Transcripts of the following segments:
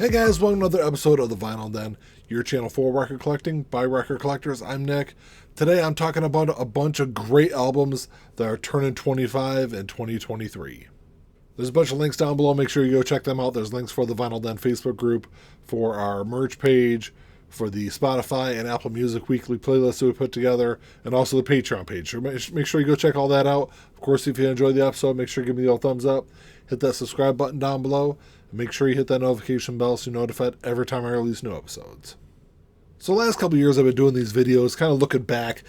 Hey guys, welcome to another episode of The Vinyl Den, your channel for record collecting by record collectors. I'm Nick. Today I'm talking about a bunch of great albums that are turning 25 in 2023. There's a bunch of links down below. Make sure you go check them out. There's links for the Vinyl Den Facebook group, for our merch page, for the Spotify and Apple Music weekly playlist that we put together, and also the Patreon page. So make sure you go check all that out. Of course, if you enjoyed the episode, make sure you give me the old thumbs up. Hit that subscribe button down below. And make sure you hit that notification bell so you're notified every time I release new episodes. So the last couple of years I've been doing these videos, kind of looking back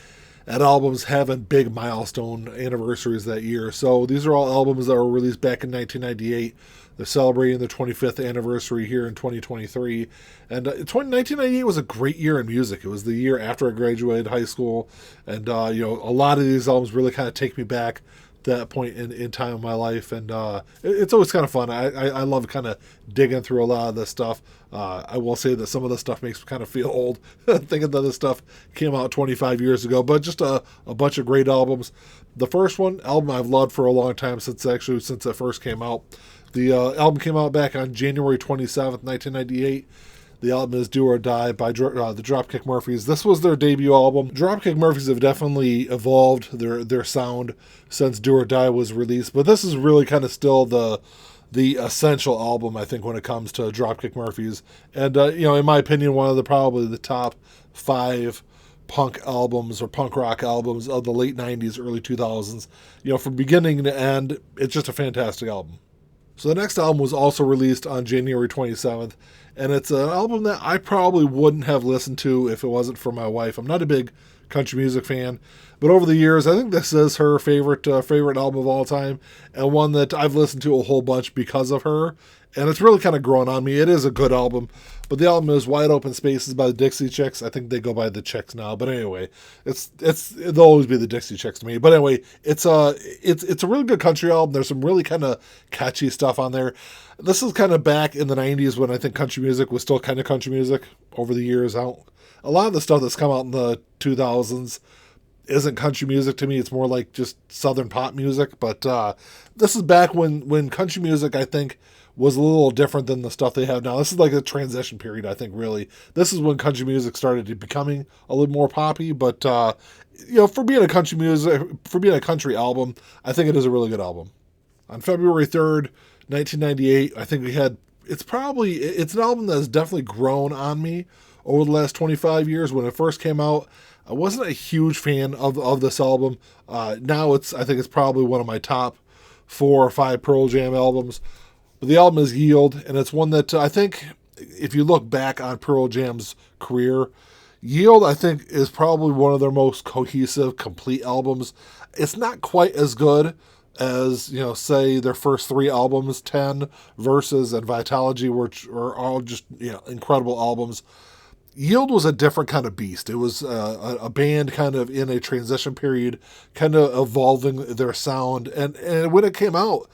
at albums having big milestone anniversaries that year. So these are all albums that were released back in 1998. They're celebrating their 25th anniversary here in 2023. And 1998 was a great year in music. It was the year after I graduated high school. And, a lot of these albums really kind of take me back to that point in time in my life. And it's always kind of fun. I love kind of digging through a lot of this stuff. I will say that some of this stuff makes me kind of feel old, thinking that this stuff came out 25 years ago. But just a bunch of great albums. The first album I've loved for a long time, since it first came out. The album came out back on January 27th, 1998. The album is Do or Die by the Dropkick Murphys. This was their debut album. Dropkick Murphys have definitely evolved their sound since Do or Die was released, but this is really kind of still the essential album, I think, when it comes to Dropkick Murphys. And, in my opinion, one of probably the top 5 punk albums or punk rock albums of the late 90s, early 2000s. From beginning to end, it's just a fantastic album. So the next album was also released on January 27th, and it's an album that I probably wouldn't have listened to if it wasn't for my wife. I'm not a big country music fan, but over the years, I think this is her favorite album of all time, and one that I've listened to a whole bunch because of her, and it's really kind of grown on me. It is a good album, but the album is Wide Open Spaces by the Dixie Chicks. I think they go by the Chicks now, but anyway, they'll always be the Dixie Chicks to me. But anyway, it's a really good country album. There's some really kind of catchy stuff on there. This is kind of back in the 90s when I think country music was still kind of country music. Over the years, a lot of the stuff that's come out in the 2000s isn't country music to me. It's more like just southern pop music. But this is back when country music, I think, was a little different than the stuff they have now. This is like a transition period, I think, really. This is when country music started to becoming a little more poppy. But, for being a country album, I think it is a really good album. On February 3rd, 1998, I think it's an album that has definitely grown on me over the last 25 years. When it first came out, I wasn't a huge fan of this album. Now I think it's probably one of my top 4 or 5 Pearl Jam albums. But the album is Yield, and it's one that I think, if you look back on Pearl Jam's career, Yield, I think, is probably one of their most cohesive, complete albums. It's not quite as good as, say, their first 3 albums, 10, Versus, and Vitalogy, which are all just, incredible albums. Yield was a different kind of beast. It was a band kind of in a transition period, kind of evolving their sound. And when it came out,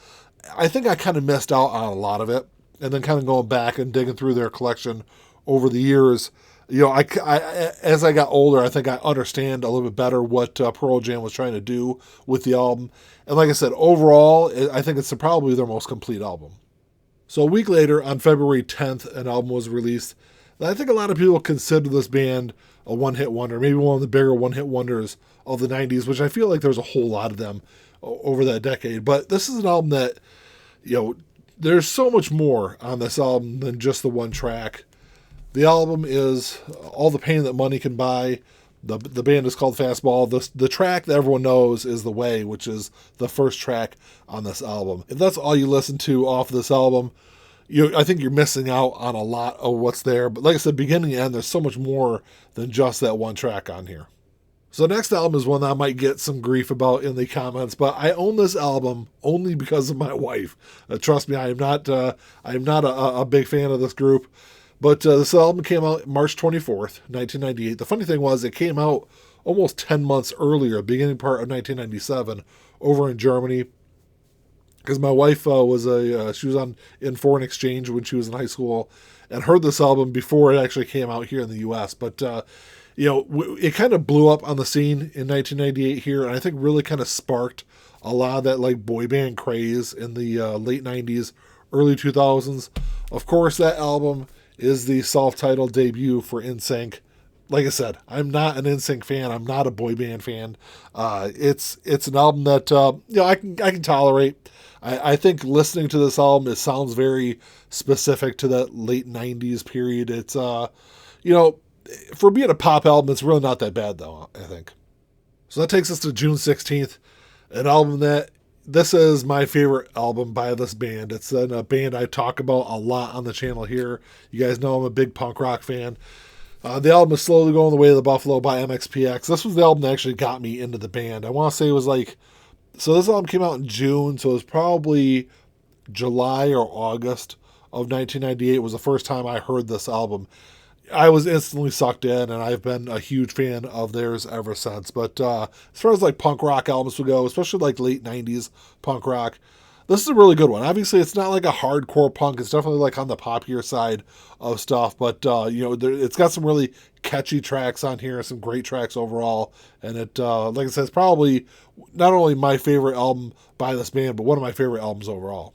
I think I kind of missed out on a lot of it. And then kind of going back and digging through their collection over the years, as I got older, I think I understand a little bit better what Pearl Jam was trying to do with the album. And like I said, overall, I think it's probably their most complete album. So a week later, on February 10th, an album was released. I think a lot of people consider this band a one-hit wonder, maybe one of the bigger one-hit wonders of the 90s, which I feel like there's a whole lot of them over that decade. But this is an album that, there's so much more on this album than just the one track. The album is All the Pain That Money Can Buy. The band is called Fastball. The track that everyone knows is The Way, which is the first track on this album. If that's all you listen to off this album, I think you're missing out on a lot of what's there. But like I said, beginning and end, there's so much more than just that one track on here. So the next album is one that I might get some grief about in the comments, but I own this album only because of my wife. Trust me, I am not a big fan of this group. But this album came out March 24th, 1998. The funny thing was, it came out almost 10 months earlier, beginning part of 1997, over in Germany. Because my wife she was in foreign exchange when she was in high school, and heard this album before it actually came out here in the U.S. But it kind of blew up on the scene in 1998 here, and I think really kind of sparked a lot of that like boy band craze in the late 90s, early 2000s. Of course, that album is the self-titled debut for NSYNC. Like I said, I'm not an NSYNC fan. I'm not a boy band fan. It's an album that I can tolerate. I think listening to this album, it sounds very specific to that late '90s period. It's for being a pop album, it's really not that bad though, I think. So that takes us to June 16th, an album that this is my favorite album by this band. It's a band I talk about a lot on the channel here. You guys know I'm a big punk rock fan. The album is Slowly Going the Way of the Buffalo by MXPX. This was the album that actually got me into the band. I want to say it was so this album came out in June, so it was probably July or August of 1998 was the first time I heard this album. I was instantly sucked in, and I've been a huge fan of theirs ever since. But as far as punk rock albums would go, especially late 90s punk rock, this is a really good one. Obviously, it's not a hardcore punk. It's definitely on the poppier side of stuff. But, it's got some really catchy tracks on here, some great tracks overall. And it, like I said, it's probably not only my favorite album by this band, but one of my favorite albums overall.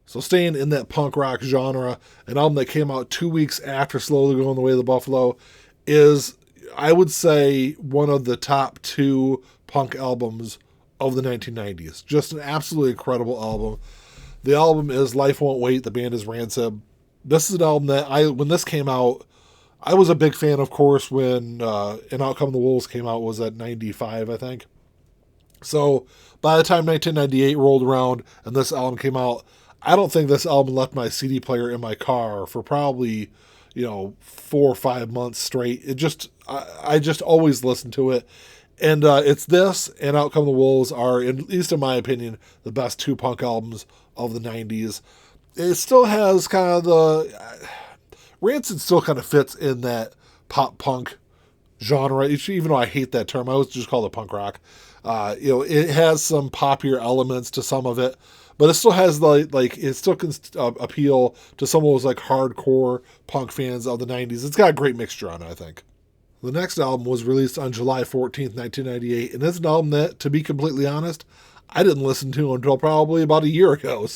So staying in that punk rock genre, an album that came out 2 weeks after Slowly Going the Way of the Buffalo is, I would say, one of the top 2 punk albums of the 1990s. Just an absolutely incredible album. The album is Life Won't Wait. The band is Ransom. This is an album that when this came out, I was a big fan, of course, when And Out Come the Wolves came out, was at 95, I think. So by the time 1998 rolled around and this album came out, I don't think this album left my CD player in my car for probably, 4 or 5 months straight. I just always listened to it. And it's this and Out Come the Wolves are, at least in my opinion, the best 2 punk albums of the 90s. It still has kind of Rancid still kind of fits in that pop punk genre, even though I hate that term. I always just call it punk rock. It has some poppier elements to some of it, but it still has it still can appeal to some of those hardcore punk fans of the 90s. It's got a great mixture on it, I think. The next album was released on July 14th, 1998, and it's an album that, to be completely honest, I didn't listen to until probably about a year ago,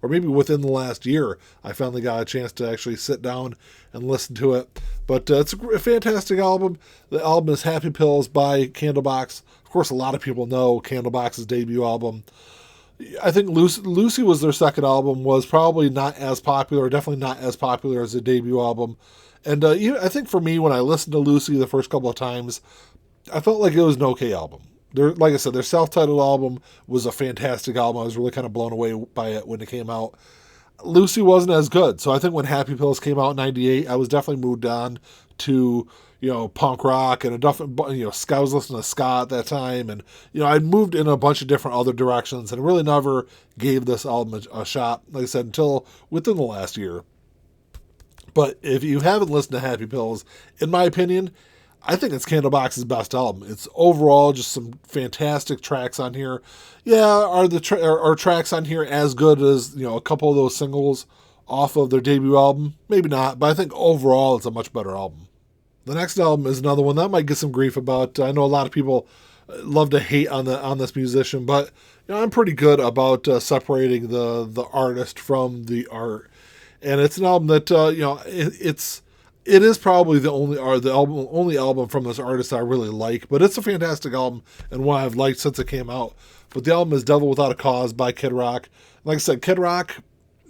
or maybe within the last year, I finally got a chance to actually sit down and listen to it. But it's a fantastic album. The album is Happy Pills by Candlebox. Of course, a lot of people know Candlebox's debut album. I think Lucy was their second album, was probably not as popular, definitely not as popular as the debut album. And I think for me, when I listened to Lucy the first couple of times, I felt like it was an okay album. Like I said, their self-titled album was a fantastic album. I was really kind of blown away by it when it came out. Lucy wasn't as good. So I think when Happy Pills came out in 98, I was definitely moved on to, punk rock and I was listening to ska at that time. And, I'd moved in a bunch of different other directions and really never gave this album a shot, like I said, until within the last year. But if you haven't listened to Happy Pills, in my opinion, I think it's Candlebox's best album. It's overall just some fantastic tracks on here. Yeah, are tracks on here as good as a couple of those singles off of their debut album? Maybe not, but I think overall it's a much better album. The next album is another one that might get some grief about. I know a lot of people love to hate on this musician, but I'm pretty good about separating the artist from the art. And it's an album that it is probably the only album from this artist I really like, but it's a fantastic album and one I've liked since it came out. But the album is Devil Without a Cause by Kid Rock. Like I said, Kid Rock,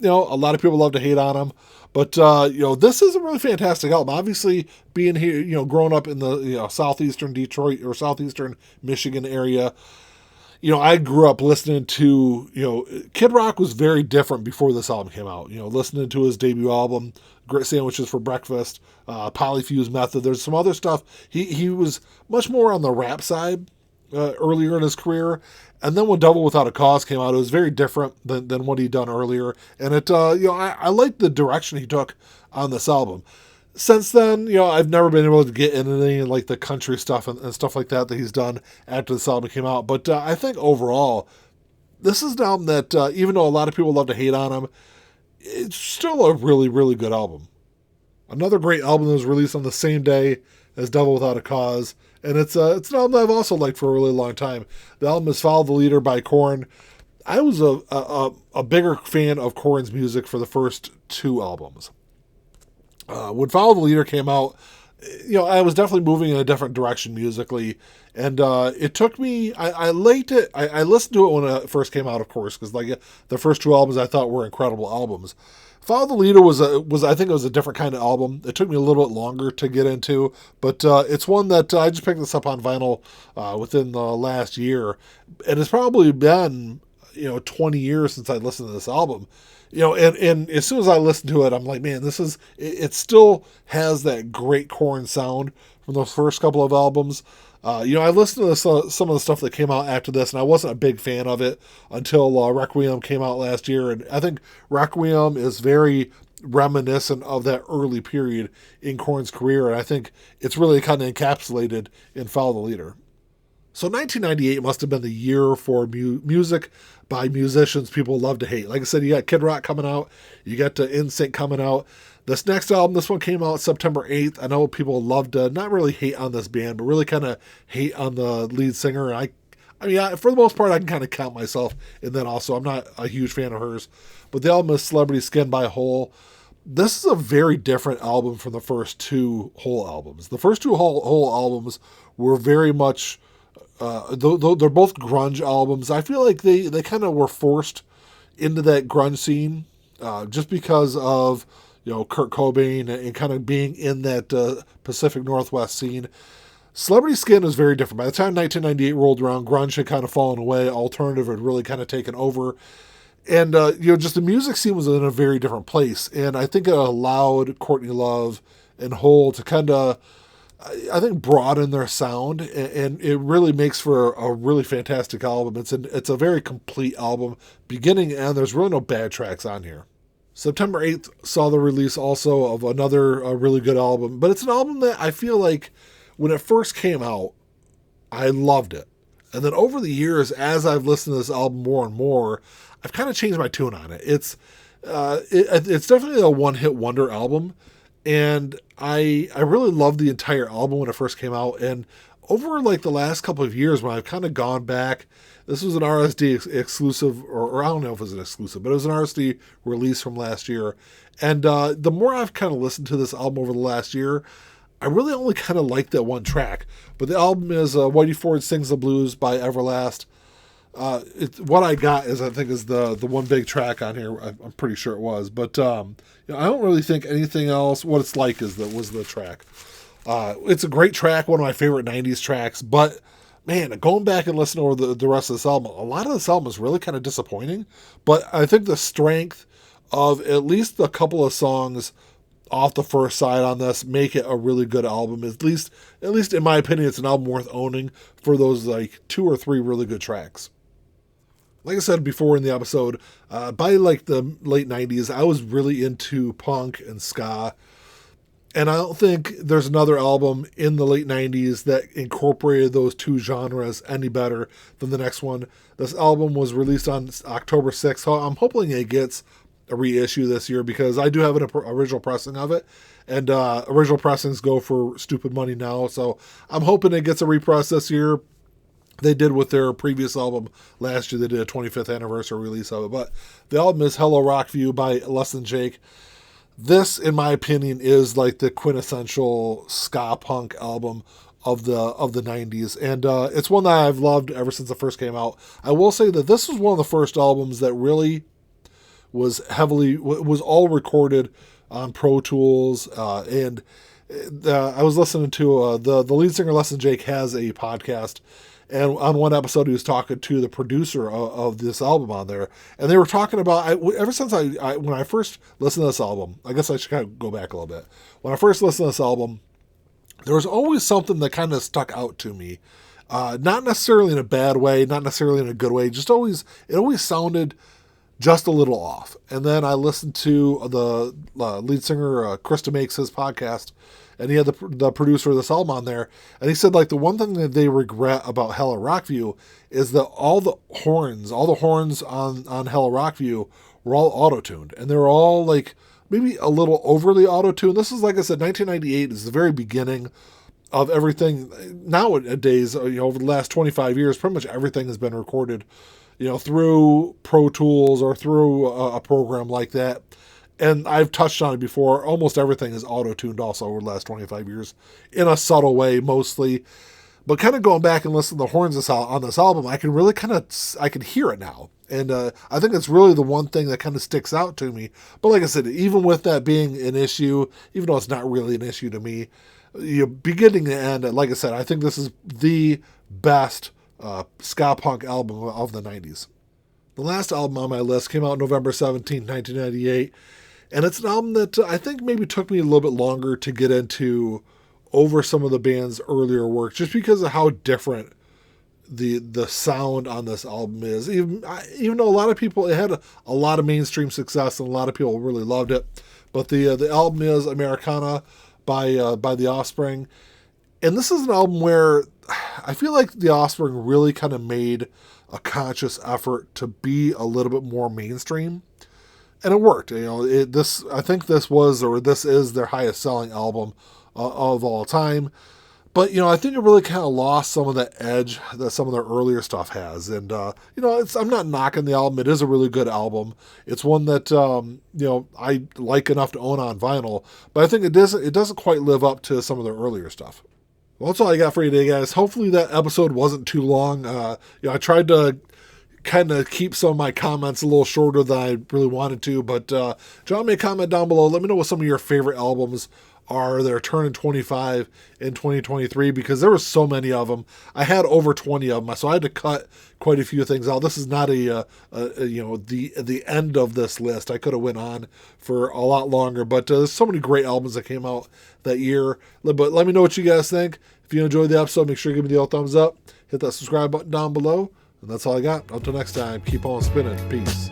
a lot of people love to hate on him, but this is a really fantastic album. Obviously, being here, growing up in the southeastern Detroit or southeastern Michigan area, I grew up listening to, Kid Rock was very different before this album came out. Listening to his debut album, Great Sandwiches for Breakfast, Polyfuse Method. There's some other stuff. He was much more on the rap side earlier in his career. And then when Devil Without a Cause came out, it was very different than what he'd done earlier. And I liked the direction he took on this album. Since then, I've never been able to get into any like the country stuff and stuff like that he's done after this album came out. But I think overall, this is an album that, even though a lot of people love to hate on him, it's still a really, really good album. Another great album that was released on the same day as Devil Without a Cause, and it's an album that I've also liked for a really long time. The album is Follow the Leader by Korn. I was a bigger fan of Korn's music for the first two albums. When Follow the Leader came out, I was definitely moving in a different direction musically, and it took me. I liked it. I listened to it when it first came out, of course, because like the first two albums I thought were incredible albums. Follow the Leader was I think it was a different kind of album. It took me a little bit longer to get into, but it's one that I just picked this up on vinyl within the last year, and it's probably been 20 years since I listened to this album. And as soon as I listened to it, I'm like, man, it still has that great Korn sound from those first couple of albums. I listened to some of the stuff that came out after this, and I wasn't a big fan of it until Requiem came out last year. And I think Requiem is very reminiscent of that early period in Korn's career, and I think it's really kind of encapsulated in Follow the Leader. So 1998 must have been the year for music by musicians people love to hate. Like I said, you got Kid Rock coming out, you got NSYNC coming out. This next album, this one came out September 8th. I know people love to not really hate on this band, but really kind of hate on the lead singer. And for the most part, I can kind of count myself in that also. I'm not a huge fan of hers. But the album is Celebrity Skin by Hole. This is a very different album from the first two Hole albums. The first two Hole albums were very much... they're both grunge albums. I feel like they kind of were forced into that grunge scene just because of Kurt Cobain and kind of being in that Pacific Northwest scene. Celebrity Skin is very different. By the time 1998 rolled around, grunge had kind of fallen away. Alternative had really kind of taken over. And, just the music scene was in a very different place. And I think it allowed Courtney Love and Hole to kind of, I think, broaden their sound. And it really makes for a really fantastic album. It's a very complete album, beginning and end. There's really no bad tracks on here. September 8th saw the release also of another really good album. But it's an album that I feel like when it first came out, I loved it. And then over the years, as I've listened to this album more and more, I've kind of changed my tune on it. It's definitely a one-hit wonder album. And I really loved the entire album when it first came out. And over like the last couple of years when I've kind of gone back, this was an RSD exclusive, or I don't know if it was an exclusive, but it was an RSD release from last year. And the more I've kind of listened to this album over the last year, I really only kind of like that one track. But the album is Whitey Ford Sings the Blues by Everlast. What I got is, I think, is the one big track on here. I'm pretty sure it was. But I don't really think anything else. What It's Like was the track. It's a great track, one of my favorite 90s tracks. But, man, going back and listening over the rest of this album, a lot of this album is really kind of disappointing. But I think the strength of at least a couple of songs off the first side on this make it a really good album. At least in my opinion, it's an album worth owning for those like 2 or 3 really good tracks. Like I said before in the episode, by like the late 90s, I was really into punk and ska. And I don't think there's another album in the late 90s that incorporated those two genres any better than the next one. This album was released on October 6th, so I'm hoping it gets a reissue this year because I do have an original pressing of it. And original pressings go for stupid money now, so I'm hoping it gets a repress this year. They did with their previous album last year. They did a 25th anniversary release of it. But the album is Hello Rockview by Less Than Jake. This, in my opinion, is like the quintessential ska punk album of the 90s. And it's one that I've loved ever since it first came out. I will say that this was one of the first albums that really was all recorded on Pro Tools. And I was listening to the lead singer, Less Than Jake, has a podcast. And on one episode, he was talking to the producer of this album on there. And they were talking about, ever since when I first listened to this album, I guess I should kind of go back a little bit. When I first listened to this album, there was always something that kind of stuck out to me. Not necessarily in a bad way, not necessarily in a good way, it always sounded just a little off. And then I listened to the lead singer, Krista Makes, his podcast, and he had the producer of this album on there, and he said like the one thing that they regret about Hello Rockview is that all the horns on Hello Rockview were all auto-tuned, and they were all like maybe a little overly auto-tuned. This is, like I said, 1998 is the very beginning of everything. Nowadays, over the last 25 years, pretty much everything has been recorded through Pro Tools or through a program like that. And I've touched on it before. Almost everything is auto-tuned also over the last 25 years in a subtle way, mostly. But kind of going back and listening to the horns on this album, I can really I can hear it now. And I think it's really the one thing that kind of sticks out to me. But like I said, even with that being an issue, even though it's not really an issue to me, beginning to end, like I said, I think this is the best ska punk album of the 90s. The last album on my list came out November 17, 1998. And it's an album that I think maybe took me a little bit longer to get into over some of the band's earlier work, just because of how different the sound on this album is. Even though a lot of people, it had a lot of mainstream success and a lot of people really loved it. But the album is Americana by The Offspring. And this is an album where I feel like The Offspring really kind of made a conscious effort to be a little bit more mainstream. And it worked. I think this is their highest selling album of all time. But, I think it really kind of lost some of the edge that some of their earlier stuff has. And, I'm not knocking the album. It is a really good album. It's one that, I like enough to own on vinyl. But I think it doesn't quite live up to some of their earlier stuff. Well, that's all I got for you today, guys. Hopefully that episode wasn't too long. I tried to kind of keep some of my comments a little shorter than I really wanted to. But drop me a comment down below. Let me know what some of your favorite albums are that are turning 25 in 2023, because there were so many of them. I had over 20 of them, so I had to cut quite a few things out. This is not the end of this list. I could have went on for a lot longer, but there's so many great albums that came out that year. But let me know what you guys think. If you enjoyed the episode, make sure you give me the old thumbs up. Hit that subscribe button down below. And that's all I got. Until next time, keep on spinning. Peace.